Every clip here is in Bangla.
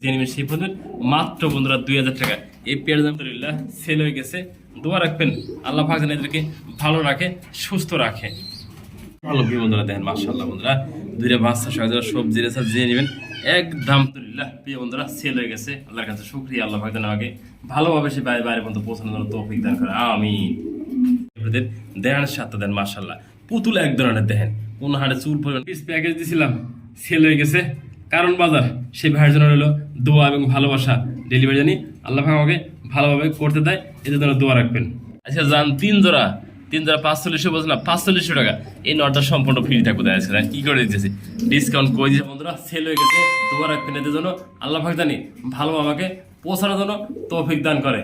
সেই পদ্ধতি মাত্র বন্ধুরা 2000 টাকা। এই পেঁয়াজ আলহামদুলিল্লাহ সেল হয়ে গেছে। দোয়া রাখবেন আল্লাহ পাক যেন এদেরকে ভালো রাখে, সুস্থ রাখে। ভালো প্রিয় বন্ধুরা দেখেন মাশাআল্লাহ বন্ধুরা দুইটা বাচ্চা সবজি রেসা যে নেবেন একদম আলহামদুলিল্লাহ প্রিয় বন্ধুরা সেল হয়ে গেছে। আল্লাহর কাছে শুকরিয়া, আল্লাহ পাক যেন আমাকে ভালোভাবে সে বাইরে পর্যন্ত পৌঁছানোর জন্য তৌফিক দান করে, আমিন। আপনাদের দেহান সাথে দেন মাশাআল্লাহ পুতুল এক ধরনের দেখেন কোন হাড়ে চুল পরিমাণ পিস প্যাকেজ দিয়েছিলাম সেল হয়ে গেছে। কারণ বাজার সেই ভাইয়ের জন্য হলো দোয়া এবং ভালোবাসা, ডেলিভারি জানি আল্লাহ পাক আমাকে ভালোভাবে করতে দেয়, এদের জন্য দোয়া রাখবেন। আচ্ছা যান তিন জোড়া 4500 বলছে না 4500 টাকা, এই নটটা সম্পূর্ণ ফ্রি থাকবে। দেখা কি করে দিতেছি ডিসকাউন্ট করে দিয়েছে বন্ধুরা, সেল হয়ে গেছে। দোয়া রাখবেন এদের জন্য আল্লাহ পাক জানি ভালো আমাকে পৌঁছানোর জন্য তৌফিক দান করে।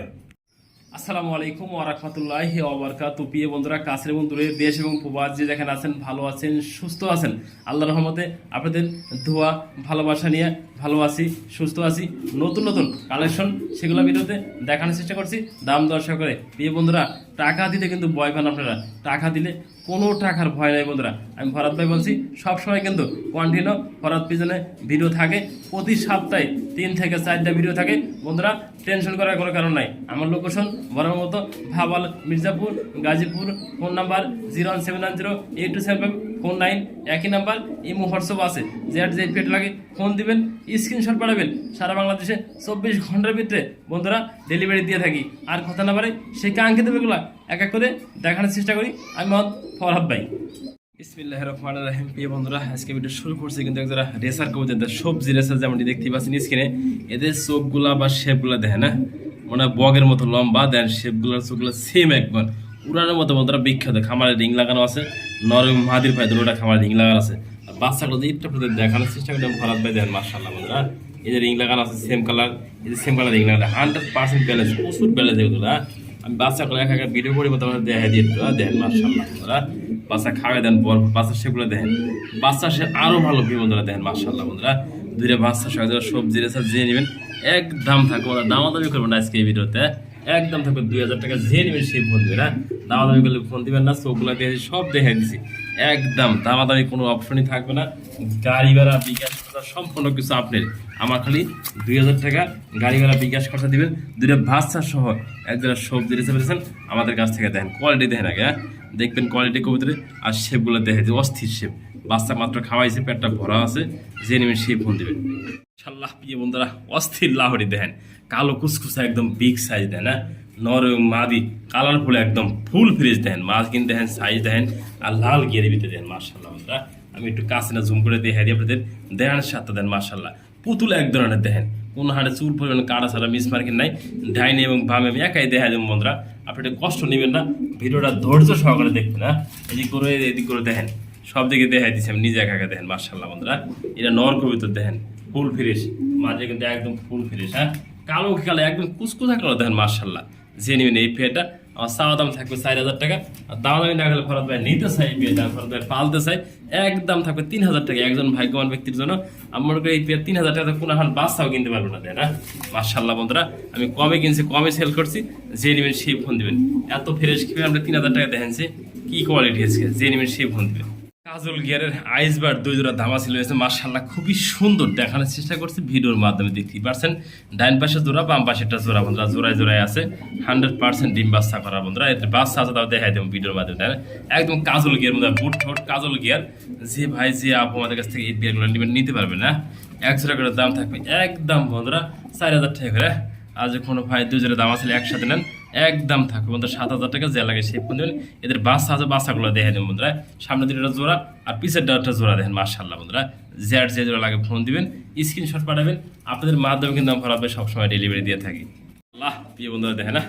আসসালামু আলাইকুম ওয়া রাহমাতুল্লাহি ওয়া বারাকাতুহু। প্রিয় বন্ধুরা কাছের এবং দূরে দেশ এবং প্রবাস যে যেখানে আছেন ভালো আছেন সুস্থ আছেন আল্লাহর রহমতে আপনাদের দোয়া ভালোবাসা নিয়ে ভালো আছি সুস্থ আছি। নতুন নতুন কালেকশন সেগুলো ভিডিওতে দেখানোর চেষ্টা করছি দাম দর করে। প্রিয় বন্ধুরা টাকা দিতে কিন্তু ভয় পান আপনারা, টাকা দিলে কোনো টাকার ভয় নাই বন্ধুরা। আমি ফরাদ ভাই বলছি সবসময় কিন্তু কন্টিনিউ ফরাদ পিছনে ভিডিও থাকে, প্রতি সপ্তাহে 3 থেকে 4টা ভিডিও থাকে বন্ধুরা। টেনশন করার কোনো কারণ নাই। আমার লোকেশন বরাবর মতো ভাবাল মির্জাপুর গাজীপুর। ফোন নাম্বার 01790827549, একই নাম্বার ইমো হোয়াটসঅ্যাপ আছে। যে পেট লাগে ফোন দিবেন, স্ক্রিনশট পাঠাবেন। সারা বাংলাদেশে 24 ঘন্টার ভিতরে বন্ধুরা ডেলিভারি দিয়ে থাকি। আর কথা না পারে সেই কাঙ্ক্ষিত বেগুলো এক এক করে দেখানোর চেষ্টা করি আমি মোহাম্মদ ফরহাদ ভাই। বিসমিল্লাহির রহমানির রহিম। প্রিয় বন্ধুরা আজকে ভিডিও শুরু করছি কিন্তু একজোড়া রেসার কবুতর, সবজি রেসার যেমনটি দেখতে পাচ্ছেন স্ক্রিনে। এদের চোখগুলা বা শেপগুলা দেখেন না, মানে বগের মতো লম্বা, দেন শেপগুলার চোখগুলো সেম একবার উড়ানোর মতো বন্ধুরা বিখ্যাত। খামারে রিং লাগানো আছে, নরম মাদির পায়ে দুটোটা খামারে রিং লাগানো আছে। আর বাচ্চাগুলো যে একটু আপনাদের দেখানোর চেষ্টা করি ফরহাদ ভাই দেখেন মাশাআল্লাহ বন্ধুরা। এই যে রিং লাগানো আছে সেম কালার, এই যে সেম কালার রিং লাগানো 100% ব্যালেন্স, প্রচুর ব্যালেন্স এগুলো। আমি বাচ্চাগুলো এক এক ভিডিও করে মতো দেখা দিয়ে দেখেন মাশাআল্লাহ বন্ধুরা। বাচ্চা খাওয়াই দেন বড় বাচ্চা সেগুলো দেখেন, বাচ্চা সে আরো ভালো প্রিয় বন্ধুরা দেখেন মাশাআল্লাহ বন্ধুরা। দুইটা বাচ্চা সবজি রেসা যে নেবেন একদম থাকবে, দামাদামি করবেন না আজকে এই ভিডিওতে। একদম থাকবে 2000 টাকা যে নেবেন সেই ফোন দিবেন। হ্যাঁ দামাদামি করলে ফোন দিবেন না, চোখগুলো দিয়ে সব দেখে দিছি একদম দামাদামি কোনো অপশনই থাকবে না। গাড়ি ভাড়া বিকাশ খরচা সম্পূর্ণ কিছু আপনার, আমার খালি 2000 টাকা গাড়ি ভাড়া বিকাশ খরচা দিবেন। দুইটা বাচ্চা সহ একজোড়া সবজি রেসা পেয়েছেন আমাদের কাছ থেকে দেখেন, কোয়ালিটি দেখেন আগে। হ্যাঁ দেখবেন কোয়ালিটি কবুতরে আর শেপগুলো দেখে যে অস্থির শেপ। বাচ্চা মাত্র খাওয়াইছে, পেটটা ভরা আছে, যে নেবেন সেই ফোন দেবেন ইনশাআল্লাহ। প্রিয় বন্ধুরা অস্থির লাহরি দেখেন, কালো কুচকুচা একদম বিগ সাইজ দেন, হ্যাঁ নরম মাদি কালারফুল একদম ফুল ফ্রেশ দেখেন। মাছ কিন্তু দেখেন সাইজ দেখেন, আর লাল গিয়ারের ভিতরে দেন মাশাআল্লাহ বন্ধুরা। আমি একটু কাছে না জুম করে দেখে দিই আপনাদের, দেহানের সাথে দেন মাশাআল্লাহ পুতুল এক ধরনের দেখেন। কোন হাড়ে চুল পরিমাণ কাটা ছাড়া মিস মার্কিং নাই, ডাইনে এবং বামে আমি একাই দেখা দেবো বন্ধুরা। আপনি এটা কষ্ট নেবেন না, ভিডিওটা ধৈর্য সহকারে দেখবেন। না এদিক করে এদিক করে দেখেন, সব দিকে দেখাই দিচ্ছি আমি নিজে একা একা দেখেন মাশাআল্লাহ বন্ধুরা। এটা নর কবিতর দেখেন ফুল ফ্রেশ, মাঝে কিন্তু একদম ফুল ফ্রেশ। হ্যাঁ কালো কালো একদম কুচকুচা কালো দেখেন মাশাআল্লাহ। যে নেবেন এই পেয়েটা আমার চাওয়া দাম থাকবে 4000 টাকা। আর দামাদামি না গেলে ফরহাদ ভাই নিতে চাই, পেয়েটা ফরহাদ ভাই পালতে চাই, একদম থাকবে 3000 টাকা। একজন ভাগ্যবান ব্যক্তির জন্য আমার এই পেয়ে 3000 টাকা কোনো এখন বাচ্চাও কিনতে পারবো না, তাই না মাশাআল্লাহ বন্ধুরা। আমি কমে কিনছি, কমে সেল করছি, যে নেবেন সেই ফোন দিবেন। এত ফ্রেশ কিনে আমরা 3000 টাকা দেখেনছি, কি কোয়ালিটি আছে, যে নেবেন সেই ফোন দিবেন। কাজল গিয়ারের আইসবার 2 জোড়া ধামা ছিল মাশাআল্লাহ, খুবই সুন্দর দেখানোর চেষ্টা করছি ভিডিওর মাধ্যমে। দেখতেই পারছেন ডাইন পাশে জোড়া, বাম পাশে একটা জোড়া বন্ধুরা, জোড়ায় জোড়ায় আছে 100% ডিম বাচ্চা করা বন্ধুরা। এতে বাচ্চা আছে তাও দেখাই দেবো ভিডিওর মাধ্যমে। একদম কাজল গিয়ার মধ্যে বুট ঠোঁট কাজল গিয়ার। যে ভাই যে আপু আমাদের কাছ থেকে এই গিয়ারগুলো নিতে পারবে না, এক জোড়া করে দাম থাকবে একদম বন্ধুরা 4000 টাকা করে। আজ কোনো ভাই 2 জোড়া দাম আসলে একসাথে নেন একদম থাকবে বন্ধুরা 7000 টাকা। যে লাগে সেই ফোন দেবেন। এদের বাচ্চা আছে, বাচ্চাগুলো দেখে দেবেন বন্ধুরা। সামনে দুটো জোড়া আর পিছের একটা জোড়া দেখেন মাশাআল্লাহ বন্ধুরা। যে জোড়া লাগে ফোন দিবেন, স্ক্রিনশট পাঠাবেন, আপনাদের মাধ্যমে কিন্তু আমি ফরহাদ ভাই সবসময় ডেলিভারি দিয়ে থাকি। আল্লাহ প্রিয় বন্ধুরা দেখেন না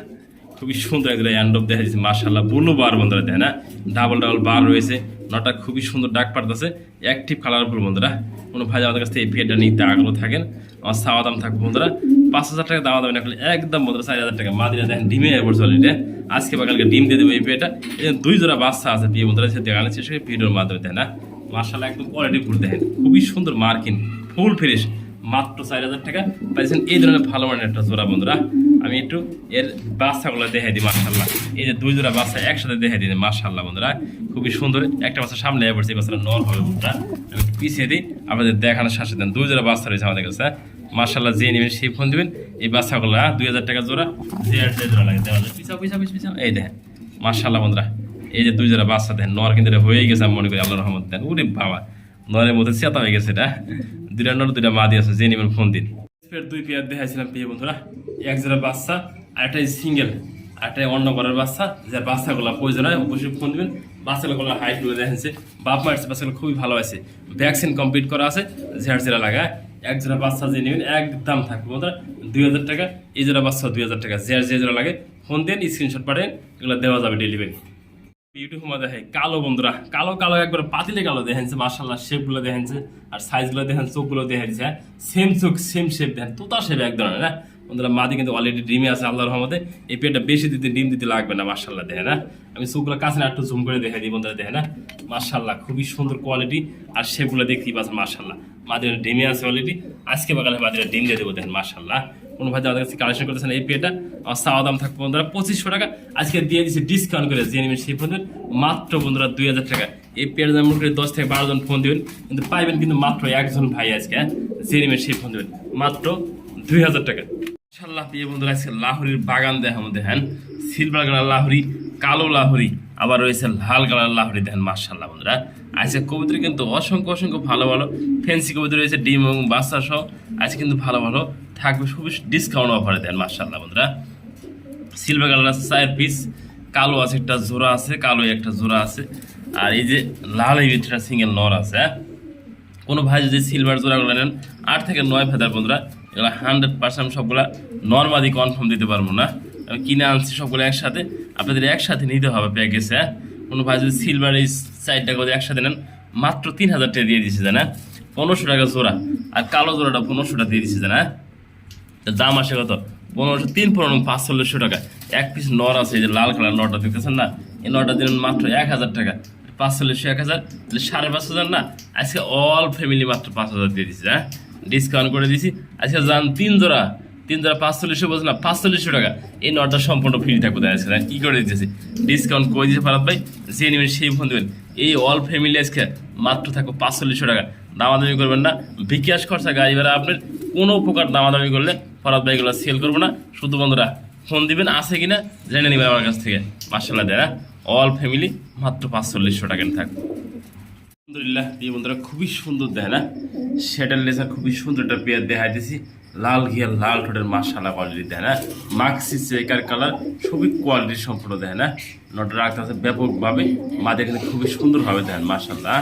খুবই সুন্দর একদম অ্যান্ডপ দেখা যাচ্ছে মাশাআল্লাহ। ব্লু বার বন্ধুরা দেখেন না, ডাবল বার রয়েছে, নটা খুবই সুন্দর ডাক পাড়তেছে, অ্যাক্টিভ কালারফুল বন্ধুরা। কোনো ভাই আমাদের কাছ থেকে এই পেয়ারটা নিতে আগ্রহ থাকেন, আমার চাওয়া দাম থাকবে বন্ধুরা 5000 টাকা দাম দাম না করলে একদম বন্ধুরা 4000 টাকা। মাদিরা দেখেন ডিমে পড়ছে অলরেডি, আজকে বা কালকে ডিম দিয়ে দেবো এই পেয়েটা। এই 2 জোড়া বাচ্চা আছে প্রিয় বন্ধুরা, সে দেখানো শেষ করে ভিডিওর মাধ্যমে দেয় না মাশাআল্লাহ একদম কোয়ালিটি ফুল দেখেন, খুবই সুন্দর মার্কিন ফুল ফ্রেশ। মাত্র 4000 টাকা পাইছেন এই ধরনের ভালো মানের একটা জোড়া বন্ধুরা। আমি একটু এর বাচ্চাগুলো দেখাই দিই মাশাআল্লাহ। এই যে 2 জোড়া বাচ্চা একসাথে দেখাই দিই মাশাআল্লাহ বন্ধুরা, খুবই সুন্দর। একটা বাচ্চা সামনে পড়ছে, এই বাচ্চাটা নর হবে বন্ধুরা। আমি একটু পিছিয়ে দিই আপনাদের দেখানোর সাথে দেন। 2 জোড়া বাচ্চা রয়েছে আমাদের কাছে, মার্শাল্লাহ যে নেবেন সেই ফোন দিবেন। এই বাচ্চাগুলো 2000 টাকা জোড়া, জোড়া লাগে দেওয়া যায়। পিছাও এই দেখেন মার্শাল্লাহ বন্ধুরা, এই যে 2 জোড়া বাচ্চা দেন, নর কিন্তু এটা হয়ে গেছে আমি মনে করি, আল্লাহ রহমত দেন। ওরে বাবা, নরের মধ্যে চেতা হয়ে গেছে এটা, 2টা নর 2টা মা দিয়ে আছে, যে নেবেন ফোন দিন। 2 পেয়ার দেখাইছিলাম প্রিয় বন্ধুরা, এক জোড়া বাচ্চা আর একটা সিঙ্গেল, আর একটা অন্য করার বাচ্চা, যে বাচ্চাগুলো প্রয়োজন হয় অবশ্যই ফোন দিবেন। বাচ্চাগুলো হাইটগুলো দেখেছে, বাপ মার বাচ্চাগুলো খুবই ভালো আছে, ভ্যাকসিন কমপ্লিট করা আছে, ঝেড়া লাগায়। এক জোড়া বাচ্চা যে নেবেন একদম থাকবে বন্ধুরা 2000 টাকা, এই জোড়া বাচ্চা 2000 টাকা, যে জোড়া লাগে ফোন দেন, স্ক্রিনশট পাঠান, এগুলো দেওয়া যাবে ডেলিভারি। ইউটিউব দেখে কালো বন্ধুরা, কালো একবার পাতিলে কালো দেখেছে, মার্শাল্লাহ শেপগুলো দেখেছে, আর সাইজগুলো দেখেন, চোখগুলো দেখেছে, সেম চোখ সেম শেপ দেখেন, তোতা শেপ এক ধরনের না বন্ধুরা। মাদি কিন্তু অলরেডি ডিমে আছে আল্লাহর রহমতে, এই পেটটা বেশি ডিম দিতে লাগবে না, মার্শাল্লাহ দেখে না। আমি চোখগুলো কাছে না একটু জুম করে দেখাই দিই বন্ধুরা, দেখে না মার্শাল্লাহ খুবই সুন্দর কোয়ালিটি, আর শেপগুলো দেখতেই পাচ্ছেন মার্শাল্লাহ। মাদিরা ডিমে আছে অলরেডি, আজকে বাগালে মাদিরা ডিম দিয়ে দেবো দেখেন মার্শাল্লাহ। কোনো ভাই যাদের কাছে কালেকশন করতেছেন এই পেটা, আমার চাওয়া দাম থাকবে বন্ধুরা 2500 টাকা, আজকে দিয়ে দিচ্ছি ডিসকাউন্ট করে, যে নেবেন সেই ফোন মাত্র বন্ধুরা 2000 টাকা। এই পেয়ার দাম করে 10 থেকে 12 জন ফোন দেবেন, কিন্তু পাইবেন কিন্তু মাত্র একজন ভাই আজকে, যে নেবেন সেই ফোন দেবেন মাত্র 2000 টাকা। ইনশাআল্লাহ প্রিয় বন্ধুরা, আজকে লাহোরির বাগান দেখার মধ্যে দেখেন, সিলভার কালার লাহোরি, কালো লাহোরি, আবার রয়েছে লাল কালার লাহোরি দেখেন মার্শাল্লাহ বন্ধুরা। আজকে কবুতর কিন্তু অসংখ্য ভালো ফ্যান্সি কবুতর রয়েছে, ডিম এবং বাচ্চা সহ, আজকে কিন্তু ভালো থাকবে, খুবই ডিসকাউন্ট অফারে দেন মার্শাল্লাহ বন্ধুরা। সিলভার কালার আছে 4 পিস, কালো আছে একটা জোড়া আছে, কালো একটা জোড়া আছে, আর এই যে লাল একটা সিঙ্গেল নর আছে। কোনো ভাই যদি সিলভার জোড়াগুলো নেন 8 থেকে 9 ফেদার বন্ধুরা, এগুলো 100% সবগুলা নর্মালি কনফার্ম দিতে পারবো না, আমি কিনে আনছি সবগুলো একসাথে, আপনাদের একসাথে নিতে হবে প্যাকেজে। কোনো ভাই যদি সিলভার এই 4টা করে একসাথে নেন মাত্র 3000 টাকা দিয়ে দিচ্ছে জানা, 1500 টাকা জোড়া, আর কালো জোড়াটা 1500 টাকা দিয়ে দিচ্ছে জানা। দাম আসে কত 1500, 3 15 540 টাকা। এক পিস নর আছে, এই যে লাল কালার নরটা দেখতেছেন না, এই নরটা দিলেন মাত্র 1000 টাকা, 540 1000 5500 না। আজকে অল ফ্যামিলি মাত্র 5000 দিয়ে দিচ্ছি, হ্যাঁ ডিসকাউন্ট করে দিছি। আজকে যান 3 জোড়া 540 বলছে না, 540 টাকা, এই নরটা সম্পূর্ণ ফ্রি থাকবে আজকে, কি করে দিতেছি ডিসকাউন্ট করে দিয়েছে ফারাদ ভাই, যে নেবেন সেই ফোন দেবেন। এই অল ফ্যামিলি আজকে মাত্র থাকবে 540 টাকা, দামাদামি করবেন না, বিকাশ খরচা গাড়ি ভাড়া আপনার কোনো প্রকার দামাদামি করলে ফারাদ ভাই এগুলো সেল করবো না, শুধু বন্ধুরা ফোন দিবেন আছে কিনা জেনে নেবেন আমার কাছ থেকে মার্শাল্লাহ দেয়, অল ফ্যামিলি মাত্র 540 টাকা থাকবে। আলহামদুলিল্লাহ এই বন্ধুরা খুবই সুন্দর দেয় না, সেটার লেসার খুবই সুন্দর একটা পেয়ার দেখাই দিছি, লাল ঘিয়ার লাল ঠোঁটের মার্শাল্লাহ কোয়ালিটি দেয় না, মাক্সি চেকার কালার খুবই কোয়ালিটি সম্পূর্ণ দেয় না, নটা রাখতে আছে ব্যাপকভাবে, মাদের কিন্তু খুবই সুন্দরভাবে দেন মার্শাল্লাহ,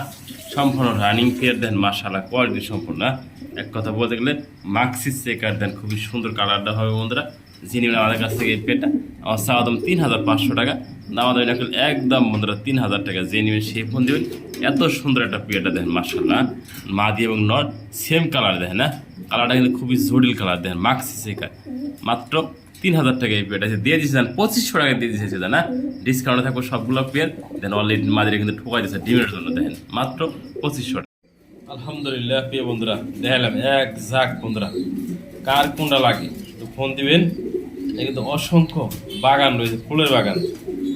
সম্পূর্ণ রানিং পেয়ার দেন মার্শাল্লাহ, কোয়ালিটি সম্পূর্ণ। এক কথা বলতে গেলে মাক্সি চেকার দেন, খুবই সুন্দর কালারটা হবে বন্ধুরা, যিনি আমাদের কাছ থেকে এই পেয়ারটা আমার চাওয়া দাম 3500 টাকা, দাম দেবেন একদম বন্ধুরা 3000 টাকা, যে নেবেন সেই ফোন দেবেন। এত সুন্দর একটা পেয়ারটা দেখেন মার্শাল্লাহ, মাদি এবং নর সেম কালার দেখেন না, কালারটা কিন্তু খুবই জটিল কালার দেখেন, মাক্সি চেকার মাত্র 3000 টাকা এই পেয়ারটা দিয়ে দিয়েছে, 2500 টাকা দিয়ে দিয়েছে না, ডিসকাউন্টে থাকবে সবগুলো পেয়ার দেন, অলরেডি মাদিরা কিন্তু ঠোকাই দিচ্ছে ডিমের জন্য দেখেন মাত্র 2500 টাকা। আলহামদুলিল্লাহ প্রিয় বন্ধুরা দেখালাম এক ঝাঁক বন্ধুরা, কার কোনটা লাগে তো ফোন দিবেন, কিন্তু অসংখ্য বাগান রয়েছে, ফুলের বাগান,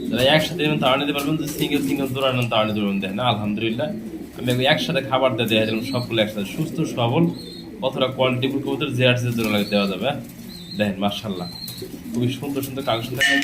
যারা একসাথে নেবেন তারা নিতে পারবেন, সিঙ্গেল জোড়া নেন তারা নিতে পারবেন দেখেন। আলহামদুলিল্লাহ আমি একসাথে খাবার দিয়ে দেওয়া যাবেন, সবগুলো একসাথে সুস্থ সবল, কতটা কোয়ালিটিফুল কবুতর যে জোড়া লাগে দেওয়া যাবে দেখেন মার্শাল্লাহ, খুবই সুন্দর কালেকশন দেখেন।